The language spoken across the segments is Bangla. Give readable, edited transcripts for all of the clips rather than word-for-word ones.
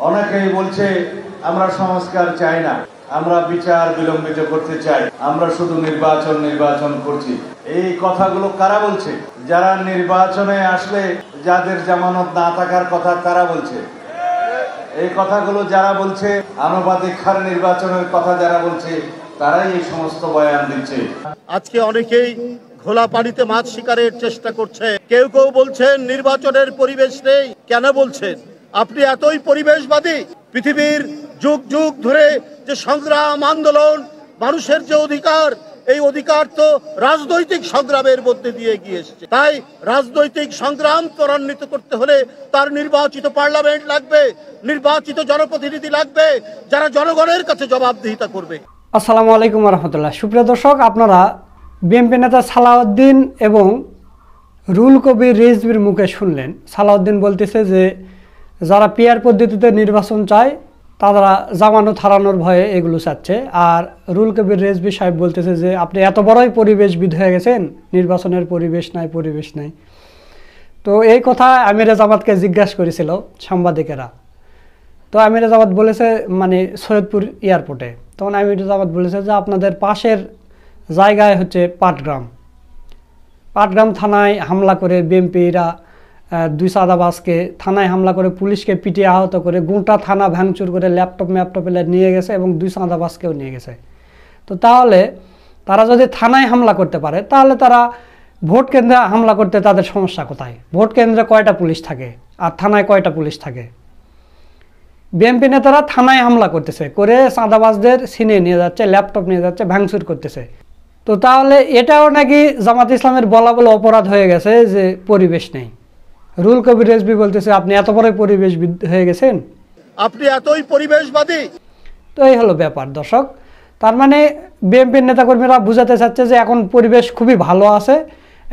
অনেকেই বলছে আমরা সংস্কার চাই না, আমরা বিচার বিলম্বিত করতে চাই, আমরা শুধু নির্বাচন করছি। এই কথাগুলো কারা বলছে? যারা নির্বাচনে আসলে যাদের জামানত না থাকার কথা তারা বলছে। এই কথাগুলো যারা বলছে, আনুপাতিক হার নির্বাচনের কথা যারা বলছে, তারাই এই সমস্ত বয়ান দিচ্ছে। আজকে অনেকেই ঘোলা পানিতে মাছ শিকারের চেষ্টা করছে। কেউ কেউ বলছেন নির্বাচনের পরিবেশ নেই। কেন বলছেন? আপনি এতই পরিবেশবাদী? পৃথিবীর যুগ যুগ ধরে যে সংগ্রাম, আন্দোলন, মানুষের যে অধিকার, এই অধিকার তো রাজনৈতিক সংগ্রামের মধ্যে দিয়ে গিয়ে এসেছে। তাই রাজনৈতিক সংগ্রাম ত্বরান্বিত করতে হলে তার নির্বাচিত পার্লামেন্ট লাগবে, নির্বাচিত জনপ্রতিনিধি লাগবে, যারা জনগণের কাছে জবাবদিহিতা করবে। আসসালামু আলাইকুম রহমতুল্লাহ। সুপ্রিয় দর্শক, আপনারা বিএনপি নেতা সালাউদ্দিন এবং রুহুল কবির রিজভীর মুখে শুনলেন। সালাউদ্দিন বলতেছে যে যারা পিআর পদ্ধতিতে নির্বাচন চায় তারা জামানত হারানোর ভয়ে এগুলো চাচ্ছে, আর রুহুল কবির রিজভী সাহেব বলতেছে যে আপনি এত বড়ই পরিবেশবিদ হয়ে গেছেন, নির্বাচনের পরিবেশ নাই। তো এই কথা আমিরে জামাতকে জিজ্ঞাসা করেছিল সাংবাদিকেরা। তো আমিরে জামাত বলেছে, মানে সৈয়দপুর এয়ারপোর্টে, তখন আমিরে জামাত বলেছে যে আপনাদের পাশের জায়গায় হচ্ছে পাটগ্রাম থানায় হামলা করে বিএনপিরা দুই চাঁদাবাজকে থানায় হামলা করে পুলিশকে পিটিয়ে আহত করে গোটা থানা ভাঙচুর করে ল্যাপটপ নিয়ে গেছে এবং দুই চাঁদাবাজকেও নিয়ে গেছে। তো তাহলে তারা যদি থানায় হামলা করতে পারে, তাহলে তারা ভোট কেন্দ্রে হামলা করতে তাদের সমস্যা কোথায়? ভোট কেন্দ্রে কয়টা পুলিশ থাকে আর থানায় কয়টা পুলিশ থাকে? বিএনপি নেতারা থানায় হামলা করতেছে, করে চাঁদাবাজদের ছিনিয়ে নিয়ে যাচ্ছে, ল্যাপটপ নিয়ে যাচ্ছে, ভাঙচুর করতেছে। তো তাহলে এটাও নাকি জামাত ইসলামের বলা বলে অপরাধ হয়ে গেছে যে পরিবেশ নেই। রুহুল কবির রিজভী বলতেছে আপনি এত বড় পরিবেশবিদ হয়ে গেছেন, আপনি এতই পরিবেশবাদী। তো এই হলো ব্যাপার দর্শক। তার মানে বিএনপির নেতাকর্মীরা বুঝাতে চাচ্ছে যে এখন পরিবেশ খুবই ভালো আছে,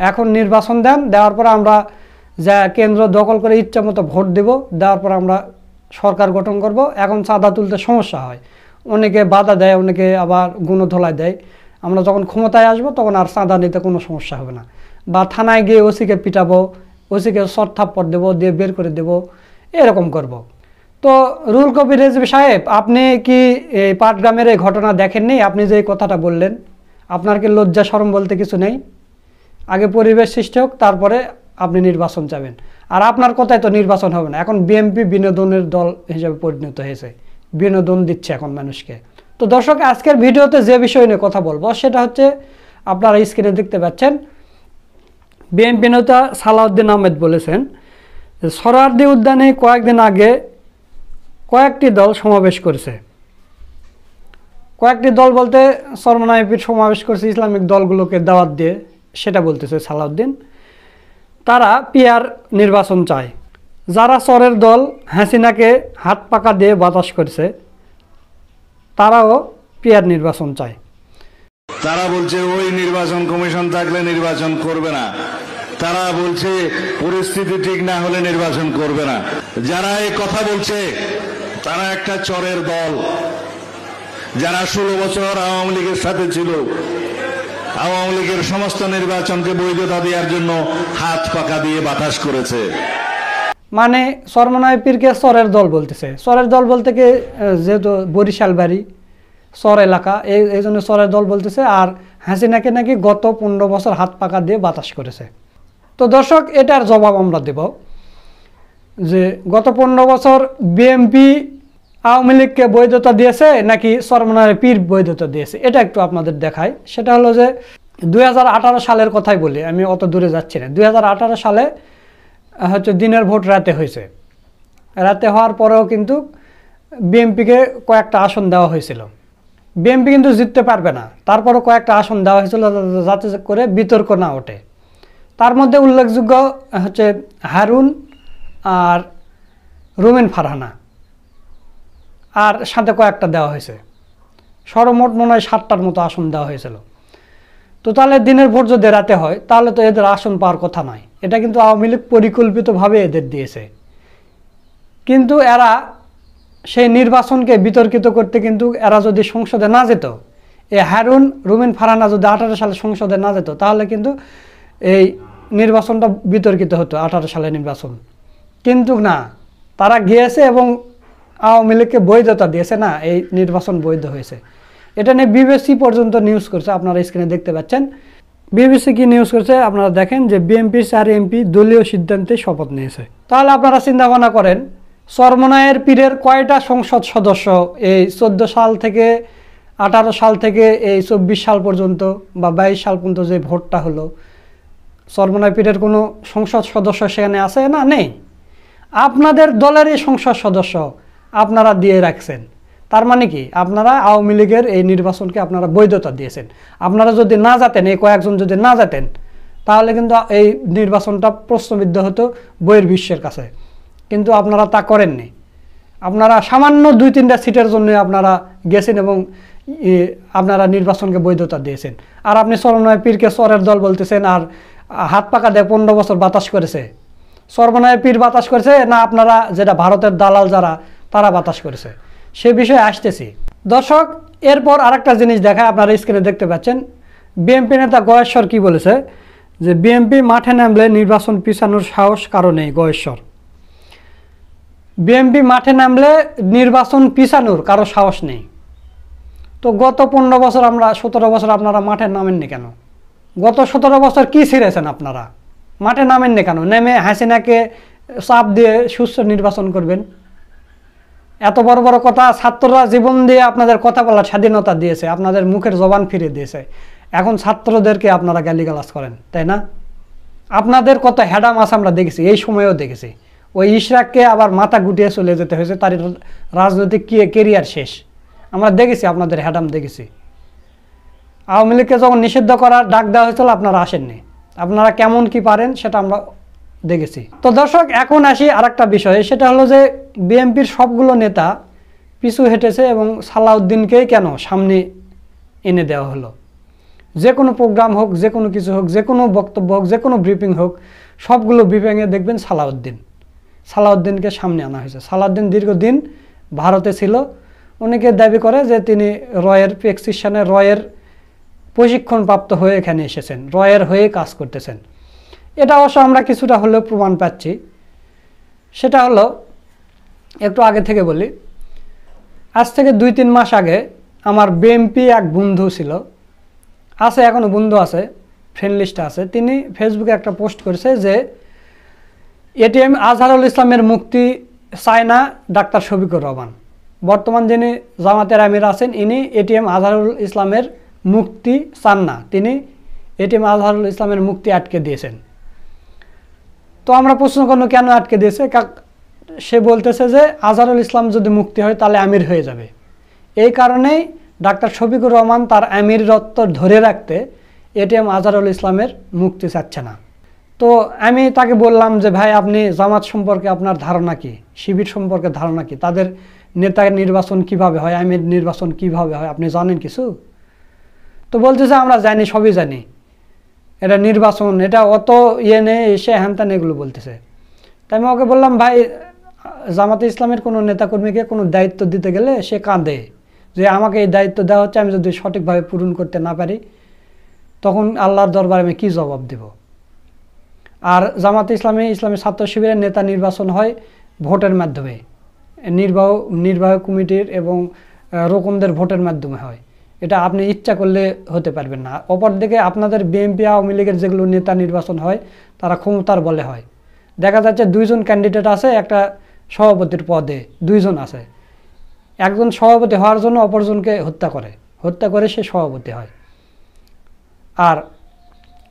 এখন নির্বাচন দেওয়ার পর আমরা যা কেন্দ্র দখল করে ইচ্ছা মতো ভোট দেওয়ার পর আমরা সরকার গঠন করব। এখন চাঁদা তুলতে সমস্যা হয়, অনেকে বাধা দেয়, অনেকে আবার গুণধোলাই দেয়। আমরা যখন ক্ষমতায় আসবো তখন আর চাঁদা নিতে কোনো সমস্যা হবে না, বা থানায় গিয়ে ওসিকে পিটাবো, ওসিকে শর্ট থাপ্পড় দেবো, দিয়ে বের করে দেবো, এরকম করব। তো রুহুল কবির রিজভী সাহেব, আপনি কি এই পাটগ্রামের এই ঘটনা দেখেননি? আপনি যে কথাটা বললেন, আপনার কি লজ্জা শরম বলতে কিছু নেই? আগে পরিবেশ সৃষ্টি হোক, তারপরে আপনি নির্বাচন চাবেন। আর আপনার কথায় তো নির্বাচন হবে না। এখন বিএনপি বিনোদনের দল হিসেবে পরিণত হয়েছে, বিনোদন দিচ্ছে এখন মানুষকে। তো দর্শক, আজকের ভিডিওতে যে বিষয় নিয়ে কথা বলবো সেটা হচ্ছে, আপনারা স্ক্রিনে দেখতে পাচ্ছেন, বিএনপি নেতা সালাউদ্দিন আহমেদ বলেছেন সোহরাওয়ার্দী উদ্যানে কয়েকদিন আগে কয়েকটি দল সমাবেশ করেছে। কয়েকটি দল বলতে চরমনাইপির সমাবেশ করেছে ইসলামিক দলগুলোকে দাওয়াত দিয়ে, সেটা বলতেছে সালাউদ্দিন। তারা পিআর নির্বাচন চায়। যারা চরের দল হাসিনাকে হাত পাকা দিয়ে বাতাস করেছে, তারাও পিআর নির্বাচন চায়। তারা বলছে ওই নির্বাচন কমিশন থাকলে নির্বাচন করবে না, তারা বলছে পরিস্থিতি ঠিক না হলে নির্বাচন করবে না। যারা এই কথা বলছে তারা একটা চরের দল, যারা 16 বছর আওয়ামী লীগের সাথে ছিল, আওয়ামী লীগের সমস্ত নির্বাচনকে বৈধতা দেওয়ার জন্য হাত পাকা দিয়ে বাতাস করেছে। মানে চরমনাইপিরকে চরের দল বলতেছে। চরের দল বলতে কি, যেহেতু বরিশাল বাড়ি, চর এলাকা, এই জন্য চরের দল বলতেছে। আর হাসিনাকে নাকি গত 15 বছর হাত পাকা দিয়ে বাতাস করেছে। তো দর্শক, এটার জবাব আমরা দেব যে গত 15 বছর বিএনপি আওয়ামী লীগকে বৈধতা দিয়েছে নাকি চরমনাইপির বৈধতা দিয়েছে, এটা একটু আপনাদের দেখায়। সেটা হলো যে 2018 সালের কথাই বলি, আমি অত দূরে যাচ্ছি না। 2018 সালে হচ্ছে দিনের ভোট রাতে হয়েছে। রাতে হওয়ার পরেও কিন্তু বিএনপিকে কয়েকটা আসন দেওয়া হয়েছিল। বিএনপি কিন্তু জিততে পারবে না, তারপরও কয়েকটা আসন দেওয়া হয়েছিল যাতে করে বিতর্ক না ওঠে। তার মধ্যে উল্লেখযোগ্য হচ্ছে হারুন আর রুমিন ফারহানা, আর সাথে কয়েকটা দেওয়া হয়েছে। সর্বমোট মনে হয় 7টার মতো আসন দেওয়া হয়েছিল। তো তাহলে দিনের ভোট যদি রাতে হয়, তাহলে তো এদের আসন পাওয়ার কথা নয়। এটা কিন্তু আওয়ামী লীগ পরিকল্পিতভাবে এদের দিয়েছে। কিন্তু এরা সেই নির্বাচনকে বিতর্কিত করতে, কিন্তু এরা যদি সংসদে না যেত, এই হারুন রুমিন ফারহানা যদি 18 সালে সংসদে না যেত, তাহলে কিন্তু এই নির্বাচনটা বিতর্কিত হতো, 18 সালের নির্বাচন। কিন্তু না, তারা গিয়েছে এবং আওয়ামী লীগকে বৈধতা দিয়েছে না, এই নির্বাচন বৈধ হয়েছে। এটা নিয়ে বিবিসি পর্যন্ত নিউজ করছে, আপনারা স্ক্রিনে দেখতে পাচ্ছেন। বিবিসি কি নিউজ করছে আপনারা দেখেন যে বিএনপির 4 এমপি দলীয় সিদ্ধান্তে শপথ নিয়েছে। তাহলে আপনারা চিন্তা ভাবনা করেন চরমনায়ের পীরের কয়টা সংসদ সদস্য এই 14 সাল থেকে 18 সাল থেকে এই 24 সাল পর্যন্ত বা 22 সাল পর্যন্ত যে ভোটটা হলো, চরমনায় পীরের কোনো সংসদ সদস্য সেখানে আছে না? নেই। আপনাদের দলেরই সংসদ সদস্য আপনারা দিয়ে রাখছেন। তার মানে কি আপনারা আওয়ামী লীগের এই নির্বাচনকে আপনারা বৈধতা দিয়েছেন। আপনারা যদি না যেতেন, এই কয়েকজন যদি না যেতেন, তাহলে কিন্তু এই নির্বাচনটা প্রশ্নবিদ্ধ হতো বহির্বিশ্বের কাছে। কিন্তু আপনারা তা করেননি। আপনারা সামান্য 2-3টা সিটের জন্য আপনারা গেছেন এবং আপনারা নির্বাচনকে বৈধতা দিয়েছেন। আর আপনি চরমনায় পীরকে চরের দল বলতেছেন, আর হাত পাকা দিয়ে 15 বছর বাতাস করেছে। চরমনায় পীর বাতাস করেছে না আপনারা, যেটা ভারতের দালাল যারা তারা বাতাস করেছে, সে বিষয়ে আসতেছি। দর্শক, এরপর আরেকটা জিনিস দেখায়, আপনারা স্ক্রিনে দেখতে পাচ্ছেন। বিএনপি নেতা গয়েশ্বর কি বলেছে যে বিএনপি মাঠে নামলে নির্বাচন পিছানোর সাহস কারণে গয়েশ্বর, বিএনপি মাঠে নামলে নির্বাচন পিছানোর কারো সাহস নেই। তো গত 15 বছর 17 বছর আপনারা মাঠে নামেননি কেন? গত 17 বছর কি ছিঁড়েছেন আপনারা? মাঠে নামেননি কেন? নেমে হাসিনাকে চাপ দিয়ে সুস্থ নির্বাচন করবেন। এত বড় বড় কথা, ছাত্ররা জীবন দিয়ে আপনাদের কথা বলার স্বাধীনতা দিয়েছে, আপনাদের মুখের জবান ফিরিয়ে দিয়েছে। এখন ছাত্রদেরকে আপনারা গালিগালাজ করেন, তাই না? আপনাদের কত হ্যাডাম আছে আমরা দেখেছি, এই সময়েও দেখেছি। ওই ইশরাককে আবার মাথা গুটিয়ে চলে যেতে হয়েছে, তার রাজনৈতিক কেরিয়ার শেষ। আমরা দেখেছি, আপনাদের হ্যাডাম দেখেছি। আওয়ামী লীগকে যখন নিষিদ্ধ করার ডাক দেওয়া হয়েছিল আপনারা আসেননি। আপনারা কেমন কি পারেন সেটা আমরা দেখেছি। তো দর্শক, এখন আসি আরেকটা বিষয়ে, সেটা হলো যে বিএনপির সবগুলো নেতা পিছু হেঁটেছে এবং সালাউদ্দিনকেই কেন সামনে এনে দেওয়া হলো? যে কোনো প্রোগ্রাম হোক, যে কোনো কিছু হোক, যে কোনো বক্তব্য হোক, যে কোনো ব্রিফিং হোক, সবগুলো ব্রিফিংয়ে দেখবেন সালাউদ্দিনকে সামনে আনা হয়েছে। সালাউদ্দিন দীর্ঘদিন ভারতে ছিল। অনেকে দাবি করে যে তিনি রয়ের প্রেসক্রিপশনে রয়ের প্রশিক্ষণপ্রাপ্ত হয়ে এখানে এসেছেন, রয়ের হয়ে কাজ করতেছেন। এটা অবশ্য আমরা কিছুটা হলেও প্রমাণ পাচ্ছি। সেটা হলো, একটু আগে থেকে বলি, আজ থেকে 2-3 মাস আগে আমার বিএনপি এক বন্ধু ছিল, আছে এখনও বন্ধু আছে, ফ্রেন্ড লিস্টে আছে। তিনি ফেসবুকে একটা পোস্ট করেছে যে এটিএম আজহারুল ইসলামের মুক্তি চায় না ডাক্তার শফিকুর রহমান। বর্তমান যিনি জামাতের আমির আছেন, ইনি এটিএম আজহারুল ইসলামের মুক্তি চান না, তিনি এটিএম আজহারুল ইসলামের মুক্তি আটকে দিয়েছেন। তো আমরা প্রশ্ন করব কেন আটকে দিয়েছে? সে বলতেছে যে আজহারুল ইসলাম যদি মুক্তি হয় তাহলে আমির হয়ে যাবে। এই কারণেই ডাক্তার শফিকুর রহমান তার আমিরত্ব ধরে রাখতে এটিএম আজহারুল ইসলামের মুক্তি চাচ্ছে না। তো আমি তাকে বললাম যে ভাই, আপনি জামাত সম্পর্কে আপনার ধারণা কি, শিবির সম্পর্কে ধারণা কি, তাদের নেতা নির্বাচন কিভাবে হয়, আমির নির্বাচন কিভাবে হয়, আপনি জানেন কিছু? তো বলতেছে আমরা জানি, সবই জানি, এটা নির্বাচন, এটা অত নেই, এসে হ্যানত্যান এগুলো বলতেছে। তাই আমি ওকে বললাম, ভাই, জামাতে ইসলামের কোনো নেতাকর্মীকে কোনো দায়িত্ব দিতে গেলে সে কাঁদে যে আমাকে এই দায়িত্ব দেওয়া হচ্ছে, আমি যদি সঠিকভাবে পূরণ করতে না পারি তখন আল্লাহর দরবারে আমি কী জবাব দেব? আর ইসলামী ছাত্র শিবিরের নেতা নির্বাচন হয় ভোটের মাধ্যমে, নির্বাহী কমিটির এবং রোকনদের ভোটের মাধ্যমে হয়। এটা আপনি ইচ্ছা করলে হতে পারবেন না। অপরদিকে আপনাদের বিএনপি আওয়ামী লীগের যেগুলো নেতা নির্বাচন হয় তারা ক্ষমতার বলে হয়। দেখা যাচ্ছে 2 জন ক্যান্ডিডেট আছে, একটা সভাপতির পদে 2 জন আছে। একজন সভাপতি হওয়ার জন্য অপরজনকে হত্যা করে সে সভাপতি হয়। আর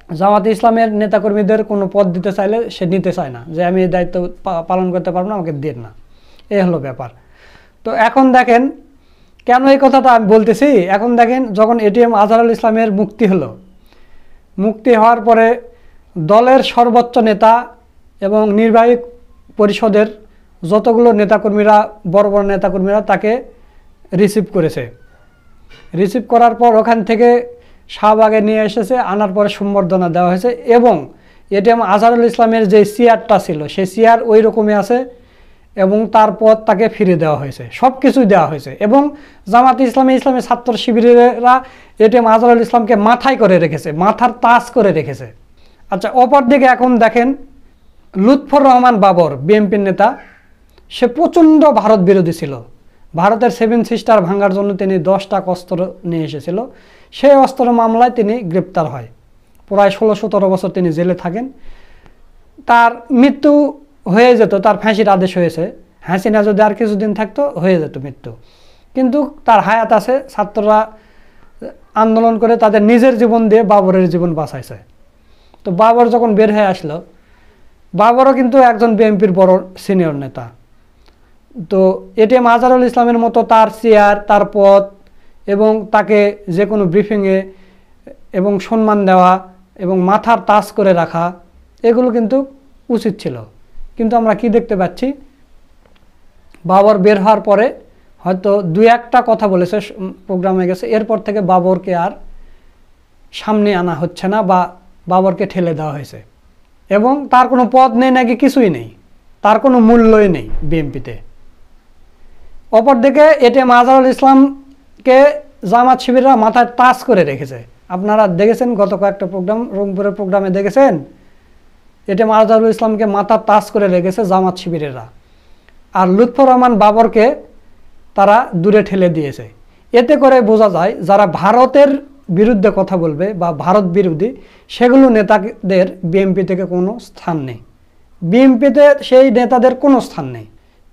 জামাতে ইসলামের নেতাকর্মীদের কোনো পদ দিতে চাইলে সে নিতে চায় না, যে আমি এই দায়িত্ব পালন করতে পারবো না, আমাকে দেন না। এই হলো ব্যাপার। তো এখন দেখেন কেন এই কথাটা আমি বলতেছি। এখন দেখেন, যখন এটিএম আজহারুল ইসলামের মুক্তি হলো, মুক্তি হওয়ার পরে দলের সর্বোচ্চ নেতা এবং নির্বাহী পরিষদের যতগুলো নেতাকর্মীরা, বড় বড় নেতাকর্মীরা তাকে রিসিভ করেছে। রিসিভ করার পর ওখান থেকে শাহবাগে নিয়ে এসেছে, আনার পরে সম্বর্ধনা দেওয়া হয়েছে এবং এটিএম আজহারুল ইসলামের যে চেয়ারটা ছিল সেই চেয়ার ওই রকমই আছে এবং তার পদ তাকে ফিরে দেওয়া হয়েছে, সব কিছুই দেওয়া হয়েছে। এবং জামাতে ইসলামী ছাত্র শিবিরেরা এটিএম আজহারুল ইসলামকে মাথায় করে রেখেছে, মাথার তাজ করে রেখেছে। আচ্ছা, অপরদিকে এখন দেখেন লুৎফর রহমান বাবর, বিএনপির নেতা, সে প্রচণ্ড ভারত বিরোধী ছিল। ভারতের 7 সিস্টার ভাঙার জন্য তিনি 10টা অস্ত্র নিয়ে এসেছিল। সেই অস্ত্র মামলায় তিনি গ্রেপ্তার হয়। প্রায় 16-17 বছর তিনি জেলে থাকেন। তার মৃত্যু হয়ে যেত, তার ফাঁসির আদেশ হয়েছে। হাসিনা যদি আর কিছুদিন থাকতো হয়ে যেত মৃত্যু, কিন্তু তার হায়াত আছে। ছাত্ররা আন্দোলন করে তাদের নিজের জীবন দিয়ে বাবরের জীবন বাঁচাইছে। তো বাবর যখন বের হয়ে আসলো, বাবরও কিন্তু একজন বিএনপির বড় সিনিয়র নেতা। তো এটিএম আজহারুল ইসলামের মতো তার চেয়ার, তার পদ এবং তাকে যে কোনো ব্রিফিংয়ে এবং সম্মান দেওয়া এবং মাথার তাজ করে রাখা, এগুলো কিন্তু উচিত ছিল। কিন্তু আমরা কি দেখতে পাচ্ছি, বাবর বের হওয়ার পরে হয়তো 2-1টা কথা বলেছে, প্রোগ্রামে গেছে, এরপর থেকে বাবরকে আর সামনে আনা হচ্ছে না বা বাবরকে ঠেলে দেওয়া হয়েছে। এবং তার কোনো পদ নেই নাকি কিছুই নেই, তার কোনো মূল্যই নেই বিএনপিতে। অপরদিকে এটিএম আজহারুল ইসলামকে জামাত শিবিররা মাথায় তাজ করে রেখেছে। আপনারা দেখেছেন গত কয়েকটা প্রোগ্রাম, রংপুরের প্রোগ্রামে দেখেছেন, এটিএম আজহারুল ইসলামকে মাথা তাজ করে রেখেছে জামাত শিবিরেরা। আর লুৎফর রহমান বাবরকে তারা দূরে ঠেলে দিয়েছে। এতে করে বোঝা যায় যারা ভারতের বিরুদ্ধে কথা বলবে বা ভারত বিরোধী, সেগুলো নেতাদের বিএনপি থেকে কোনো স্থান নেই। বিএনপিতে সেই নেতাদের কোনো স্থান নেই।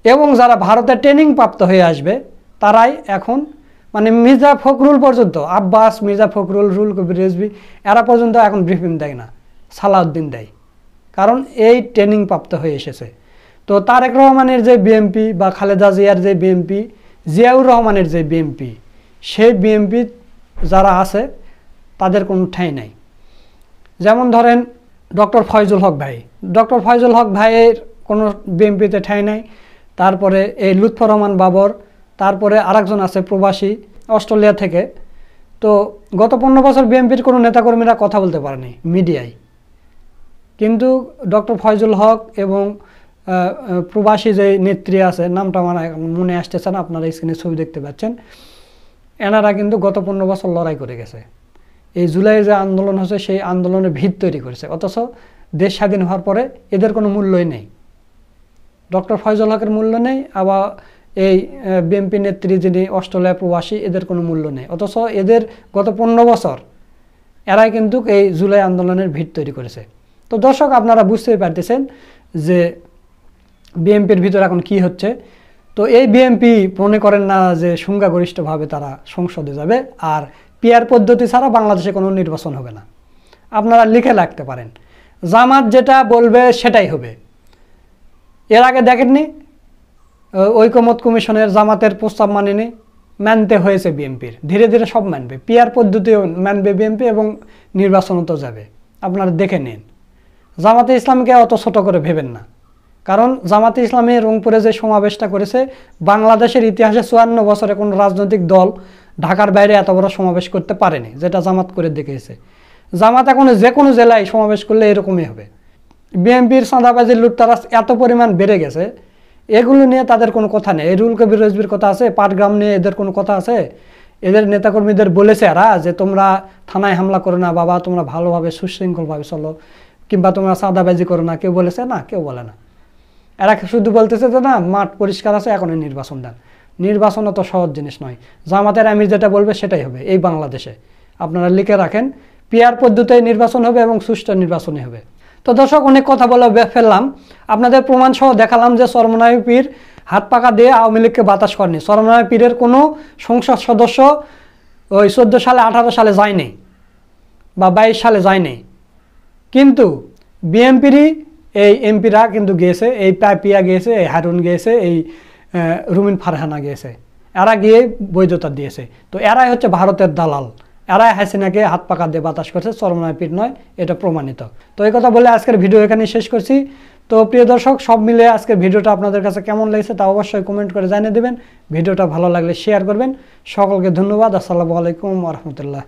এবং যারা ভারতের ট্রেনিং প্রাপ্ত হয়ে আসবে, তারাই এখন মানে মির্জা ফখরুল পর্যন্ত, আব্বাস, মির্জা ফখরুল, রুহুল কবির রিজভী, এরা পর্যন্ত এখন ব্রিফিং দেয় না, সালাউদ্দিন দেয়। কারণ এই ট্রেনিং প্রাপ্ত হয়ে এসেছে। তো তারেক রহমানের যে বিএনপি বা খালেদা জিয়ার যে বিএনপি, জিয়াউর রহমানের যে বিএনপি, সেই বিএনপি যারা আছে তাদের কোনো ঠাঁই নাই। যেমন ধরেন ডক্টর ফয়জুল হক ভাই, ডক্টর ফয়জুল হক ভাইয়ের কোনো বিএনপিতে ঠাঁই নাই। তারপরে এই লুৎফর রহমান বাবর, তারপরে আরেকজন আছে প্রবাসী অস্ট্রেলিয়া থেকে। তো গত 15 বছর বিএনপির কোনো নেতাকর্মীরা কথা বলতে পারেনি মিডিয়ায়, কিন্তু ডক্টর ফয়জুল হক এবং প্রবাসী যে নেত্রী আছে, নামটা আমার মনে আসতেছে না, আপনারা স্ক্রিনে ছবি দেখতে পাচ্ছেন, এনারা কিন্তু গত 15 বছর লড়াই করে গেছে। এই জুলাই যে আন্দোলন হচ্ছে, সেই আন্দোলনের ভিত তৈরি করেছে, অথচ দেশ স্বাধীন হওয়ার পরে এদের কোনো মূল্যই নেই। ডক্টর ফয়জুল হকের মূল্য নেই, আবার এই বিএনপি নেত্রী যিনি অস্ট্রেলিয়া প্রবাসী, এদের কোনো মূল্য নেই। অথচ এদের গত 15 বছর এরাই কিন্তু এই জুলাই আন্দোলনের ভিত তৈরি করেছে। তো দর্শক, আপনারা বুঝতেই পারতেছেন যে বিএনপির ভিতরে এখন কি হচ্ছে। তো এই বিএনপি মনে করেন না যে সংখ্যাগরিষ্ঠভাবে তারা সংসদে যাবে, আর পিআর পদ্ধতি ছাড়া বাংলাদেশে কোনো নির্বাচন হবে না। আপনারা লিখে রাখতে পারেন, জামাত যেটা বলবে সেটাই হবে। এর আগে দেখেননি ঐকমত্য কমিশনের জামাতের প্রস্তাব মানেনি, মানতে হয়েছে বিএনপির। ধীরে ধীরে সব মানবে, পিআর পদ্ধতিও মানবে বিএনপি এবং নির্বাচনও তো যাবে। আপনারা দেখে নিন। জামাতে ইসলামকে অত ছোট করে ভেবেন না, কারণ জামাতে ইসলামী রংপুরে যে সমাবেশটা করেছে, বাংলাদেশের ইতিহাসে 54 বছরে কোনো রাজনৈতিক দল ঢাকার বাইরে এত বড় সমাবেশ করতে পারেনি, যেটা জামাত করে দেখিয়েছে। জামাত এখন যে কোনো জেলায় সমাবেশ করলে এরকমই হবে। বিএনপির চাঁদাবাজির লুটতারাজ এত পরিমাণ বেড়ে গেছে, এগুলো নিয়ে তাদের কোনো কথা নেই। এই রুহুল কবির রিজভীর কথা আছে, পাটগ্রাম নিয়ে এদের কোনো কথা আছে? এদের নেতাকর্মীদের বলেছে এরা যে তোমরা থানায় হামলা করো না বাবা, তোমরা ভালোভাবে সুশৃঙ্খলভাবে চলো, কিংবা তোমরা চাঁদাবাজি করো না, কেউ বলেছে? না, কেউ বলে না। এরা শুধু বলতেছে যে না, মাঠ পরিষ্কার আছে, এখনই নির্বাচন দেন। নির্বাচন অত সহজ জিনিস নয়। জামাতের আমির যেটা বলবে সেটাই হবে এই বাংলাদেশে। আপনারা লিখে রাখেন, পিআর পদ্ধতিতে নির্বাচন হবে এবং সুষ্ঠু নির্বাচনই হবে। তো দর্শক, অনেক কথা বলে ফেললাম, আপনাদের প্রমাণ সহ দেখালাম যে চরমনাই পীর হাত পাকা দিয়ে আওয়ামী লীগকে বাতাস করেনি। চরমনাই পীরের কোনো সংসদ সদস্য ওই 14 সালে 18 সালে যায়নি বা 22 সালে যায়নি, কিন্তু বিএনপিরই এই এমপিরা কিন্তু গিয়েছে, এই পাপিয়া গিয়েছে, এই হারুন গিয়েছে, এই রুমিন ফারহানা গিয়েছে, এরা গিয়ে বৈধতা দিয়েছে। তো এরাই হচ্ছে ভারতের দালাল, এরাই হাসিনাকে হাত পাকা দিয়ে বাতাস করছে, চরমনাই পীর নয়, এটা প্রমাণিত। তো এই কথা বলে আজকের ভিডিও এখানে শেষ করছি। তো প্রিয় দর্শক, সব মিলে আজকের ভিডিওটা আপনাদের কাছে কেমন লেগেছে তা অবশ্যই কমেন্ট করে জানিয়ে দেবেন। ভিডিওটা ভালো লাগলে শেয়ার করবেন। সকলকে ধন্যবাদ। আসসালামু আলাইকুম ওয়া রাহমাতুল্লাহ।